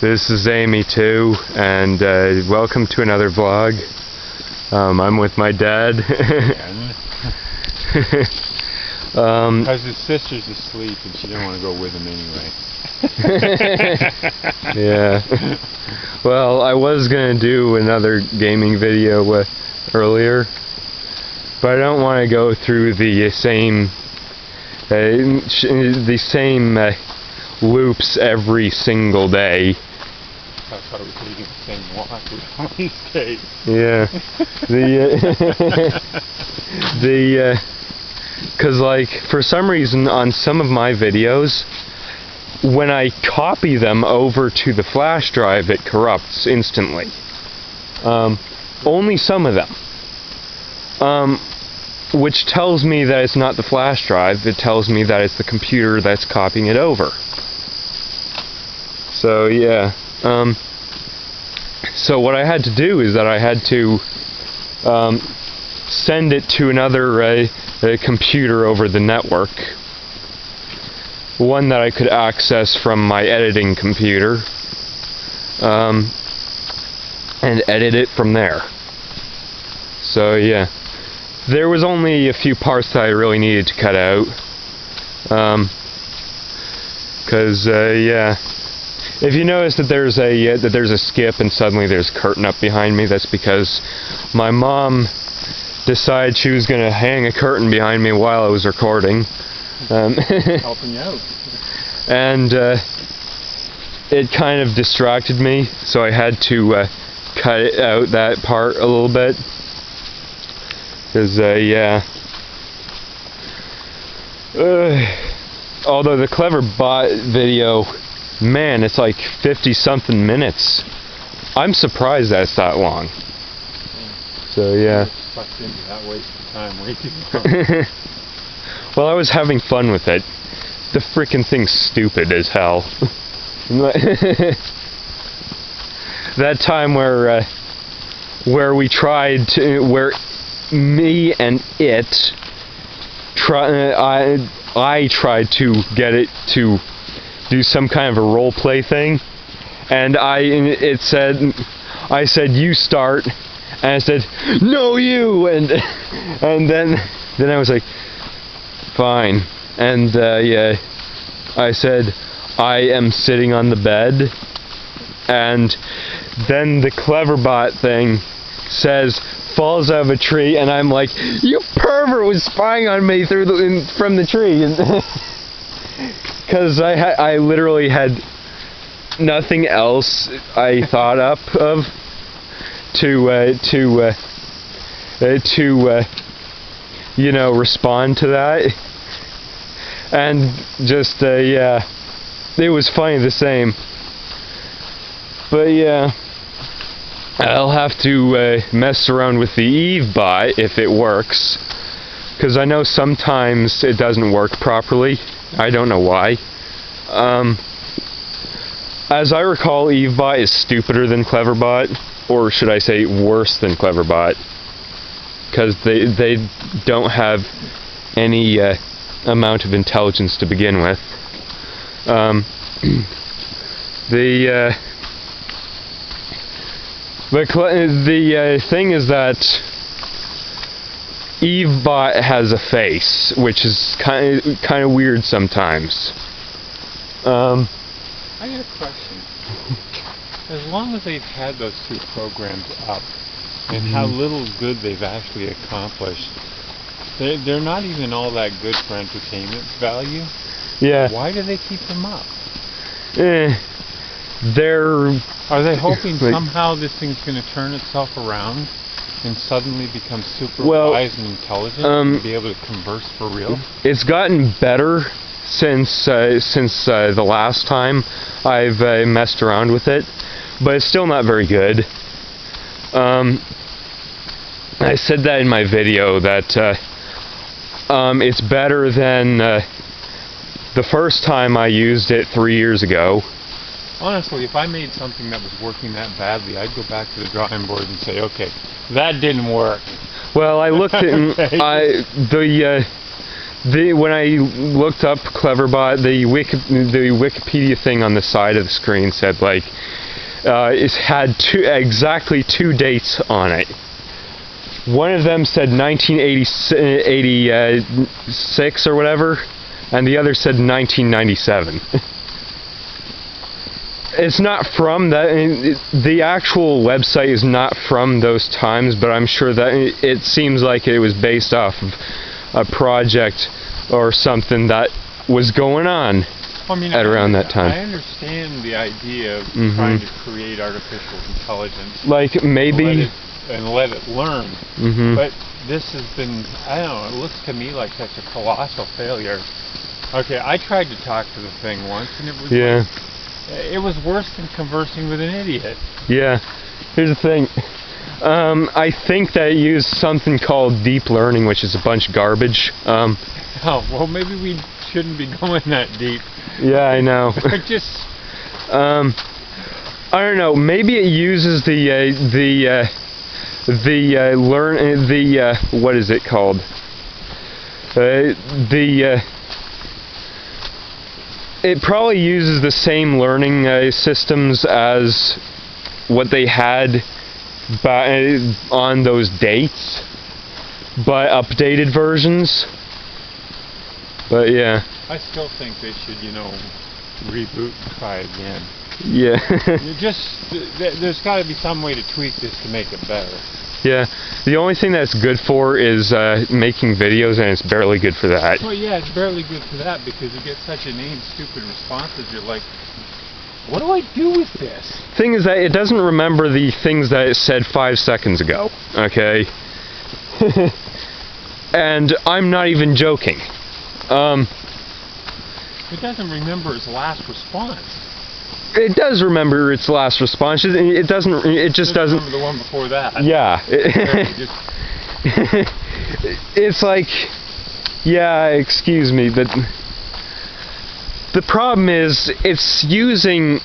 This is Amy too, and welcome to another vlog. I'm with my dad. Because his sister's asleep and she didn't want to go with him anyway. Yeah. Well, I was gonna do another gaming video earlier, but I don't want to go through the same loops every single day. I thought we were taking the same walk with all these days. Yeah. Because like for some reason on some of my videos, when I copy them over to the flash drive, it corrupts instantly. Only some of them. Which tells me that it's not the flash drive, it tells me that it's the computer that's copying it over. So yeah. So what I had to do is that I had to send it to another computer over the network. One that I could access from my editing computer. And edit it from there. So yeah. There was only a few parts that I really needed to cut out. Yeah. If you notice that there's a skip and suddenly there's a curtain up behind me, that's because my mom decided she was going to hang a curtain behind me while I was recording. Helping you out. And it kind of distracted me, so I had to cut it out, that part, a little bit. Because, yeah. Although the Cleverbot video, man, it's like 50-something minutes. I'm surprised that it's that long. So, yeah. Sucked into that waste of time way too long. Well, I was having fun with it. The frickin' thing's stupid as hell. That time where we tried to, where me and it I tried to get it to do some kind of a role play thing, and I said you start, and I said no you, and then I was like fine, and yeah, I said I am sitting on the bed, and then the Cleverbot thing says falls out of a tree, and I'm like, you pervert was spying on me from the tree, because I literally had nothing else I thought up of to you know, respond to that, and just yeah, it was funny the same. But yeah, I'll have to mess around with the EveBot if it works, because I know sometimes it doesn't work properly. I don't know why. As I recall, EveBot is stupider than Cleverbot, or should I say worse than Cleverbot, because they don't have any amount of intelligence to begin with. The thing is that EveBot has a face, which is kind of weird sometimes. I got a question. As long as they've had those two programs up, and how little good they've actually accomplished, they're not even all that good for entertainment value. Yeah. Why do they keep them up? Are they hoping somehow this thing's going to turn itself around and suddenly become super wise and intelligent and be able to converse for real? It's gotten better since the last time I've messed around with it, but it's still not very good. I said that in my video that it's better than the first time I used it 3 years ago. Honestly, if I made something that was working that badly, I'd go back to the drawing board and say, okay, that didn't work. Well, I looked at when I looked up Cleverbot, the Wikipedia thing on the side of the screen said like it had exactly two dates on it. One of them said 1986 or whatever, and the other said 1997. It's not from that. The actual website is not from those times, but I'm sure that it seems like it was based off of a project or something that was going on at around that time. I understand the idea of trying to create artificial intelligence. Like maybe let it learn. But this has been, I don't know, it looks to me like such a colossal failure. Okay, I tried to talk to the thing once, and it was it was worse than conversing with an idiot. Yeah. Here's the thing. I think that it used something called deep learning, which is a bunch of garbage. Oh, well, maybe we shouldn't be going that deep. Yeah, I know. Just I don't know. Maybe it uses what is it called? It probably uses the same learning systems as what they had on those dates, but updated versions. But yeah. I still think they should, reboot and try again. Yeah. There's got to be some way to tweak this to make it better. Yeah. The only thing that's good for is making videos, and it's barely good for that. Well, yeah, it's barely good for that because you get such inane, stupid responses. You're like, what do I do with this? Thing is that it doesn't remember the things that it said 5 seconds ago. Okay. And I'm not even joking. It doesn't remember its last response. It does remember its last response. It doesn't. It just doesn't remember the one before that. Yeah. It's like, yeah. Excuse me, but the problem is it's using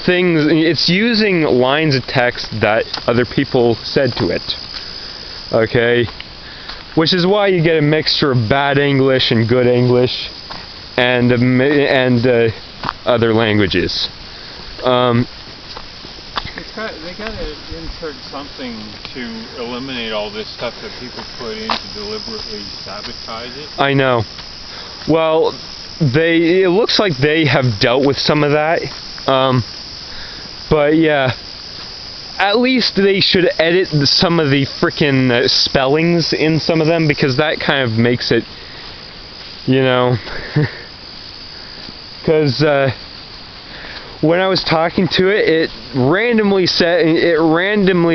things. It's using lines of text that other people said to it. Okay. Which is why you get a mixture of bad English and good English, and other languages. They gotta insert something to eliminate all this stuff that people put in to deliberately sabotage it. I know. Well, it looks like they have dealt with some of that. But yeah, at least they should edit some of the frickin' spellings in some of them, because that kind of makes it, because when I was talking to it, it randomly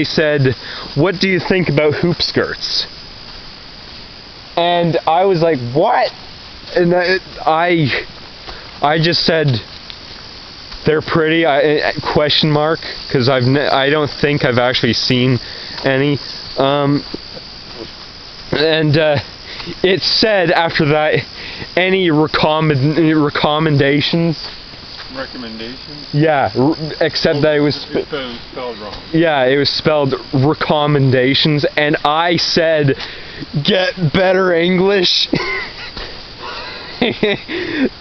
said, "What do you think about hoop skirts?" And I was like, "What?" And I just said, "They're pretty?" Question mark, because I don't think I've actually seen any. It said after that, any recommendations. Recommendations? Yeah, except that it was spelled wrong. Yeah, it was spelled recommendations, and I said, "Get better English."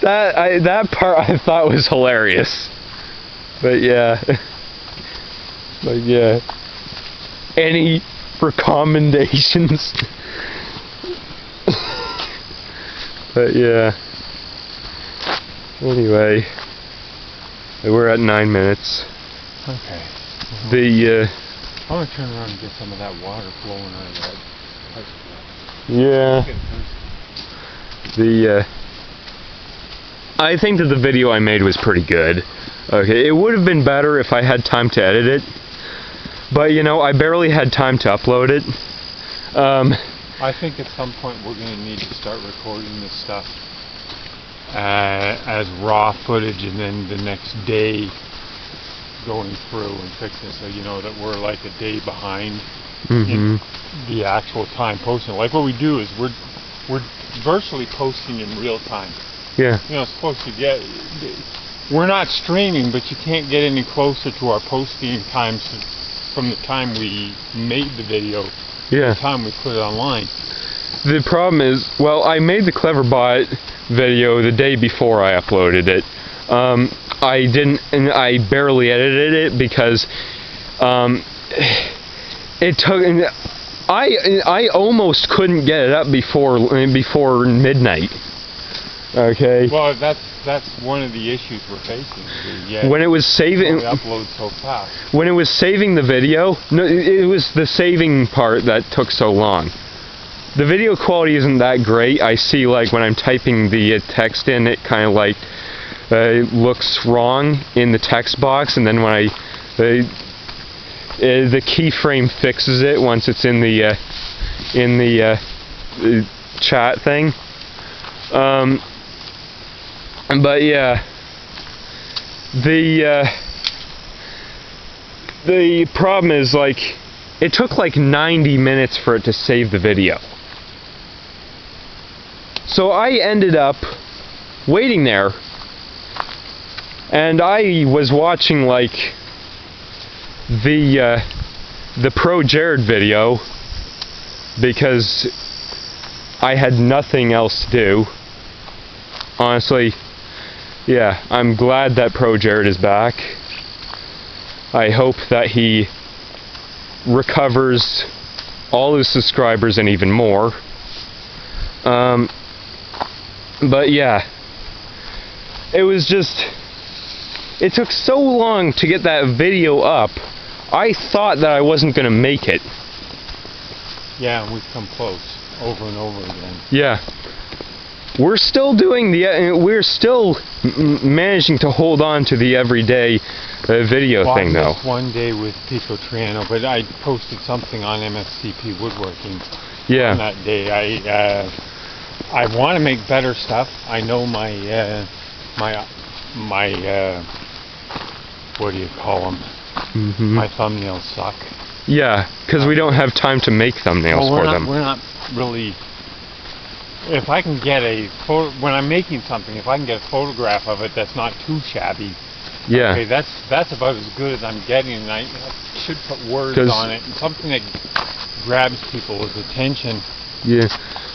That part I thought was hilarious. But yeah. Any recommendations? But yeah. Anyway, we're at 9 minutes. Okay. I'm gonna turn around and get some of that water flowing out of that. Yeah. I think that the video I made was pretty good. Okay, it would have been better if I had time to edit it, but I barely had time to upload it. I think at some point we're going to need to start recording this stuff as raw footage, and then the next day going through and fixing it, so that we're like a day behind in the actual time posting. Like what we do is we're virtually posting in real time. Yeah. It's supposed to get. We're not streaming, but you can't get any closer to our posting times from the time we made the video to the time we put it online. the problem is, well, I made the Cleverbot video the day before I uploaded it. I barely edited it because it took. I almost couldn't get it up before midnight. Okay. Well, that's one of the issues we're facing. When it was saving, upload so fast. When it was saving the video, no, it was the saving part that took so long. The video quality isn't that great. I see, like, when I'm typing the text in, it kind of like looks wrong in the text box, and then when the keyframe fixes it once it's in the chat thing. But yeah, the problem is, like, it took like 90 minutes for it to save the video. So I ended up waiting there, and I was watching, like, the Pro Jared video because I had nothing else to do. Honestly, yeah, I'm glad that Pro Jared is back. I hope that he recovers all his subscribers and even more. But yeah, it took so long to get that video up. I thought that I wasn't gonna make it. Yeah, we've come close over and over again. Yeah. We're still doing we're still managing to hold on to the everyday video thing, though. I missed one day with Pico Triano, but I posted something on MFCP Woodworking. Yeah. On that day, I want to make better stuff. I know my what do you call them? My thumbnails suck. Yeah, because we don't have time to make thumbnails for them. We're not really. If I can get a photo, when I'm making something, if I can get a photograph of it that's not too shabby, yeah, okay, that's about as good as I'm getting, and I should put words on it, and something that grabs people's attention. Yeah,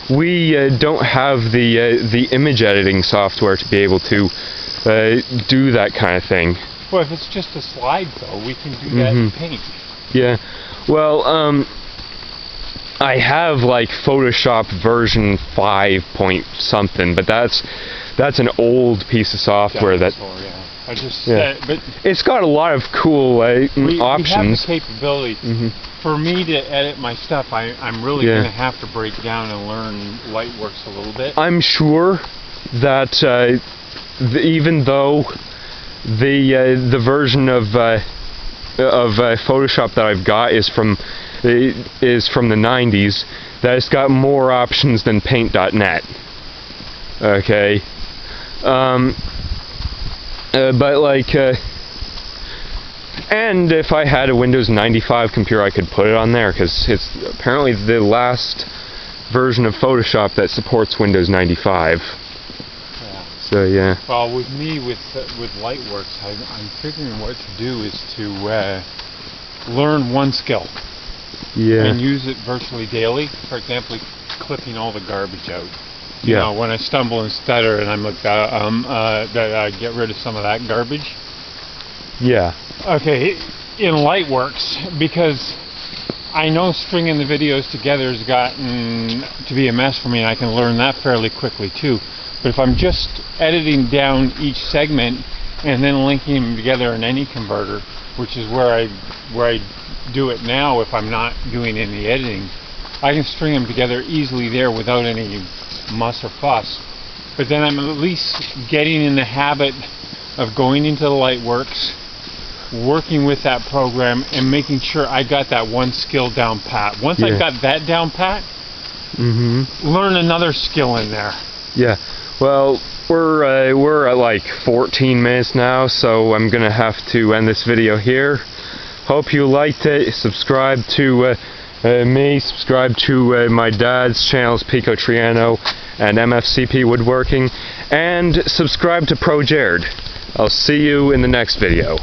we don't have the image editing software to be able to do that kind of thing. Well, if it's just a slide, though, we can do that in Paint. Yeah, well, I have, like, Photoshop version 5 point something, but that's an old piece of software but it's got a lot of cool options. We have the capability. For me to edit my stuff, I'm really going to have to break down and learn Lightworks a little bit. I'm sure that even though the version of Photoshop that I've got is from the 90s, that it's got more options than Paint.net. Okay, but like, and if I had a Windows 95 computer, I could put it on there, because it's apparently the last version of Photoshop that supports Windows 95. Yeah. So yeah. Well, with me, with Lightworks, I'm figuring what to do is to learn one skill. Yeah. And use it virtually daily. For example, clipping all the garbage out. You know, when I stumble and stutter, and I'm like, that I get rid of some of that garbage. Yeah. Okay, in Lightworks, because I know stringing the videos together has gotten to be a mess for me, and I can learn that fairly quickly too. But if I'm just editing down each segment and then linking them together in any converter, which is where I do it now if I'm not doing any editing, I can string them together easily there without any muss or fuss. But then I'm at least getting in the habit of going into the Lightworks, working with that program, and making sure I got that one skill down pat. Once I've got that down pat, learn another skill in there. Yeah. Well, we're at like 14 minutes now, so I'm gonna have to end this video here. Hope you liked it. Subscribe to me. Subscribe to my dad's channels, Pico Triano and MFCP Woodworking, and subscribe to Pro Jared. I'll see you in the next video.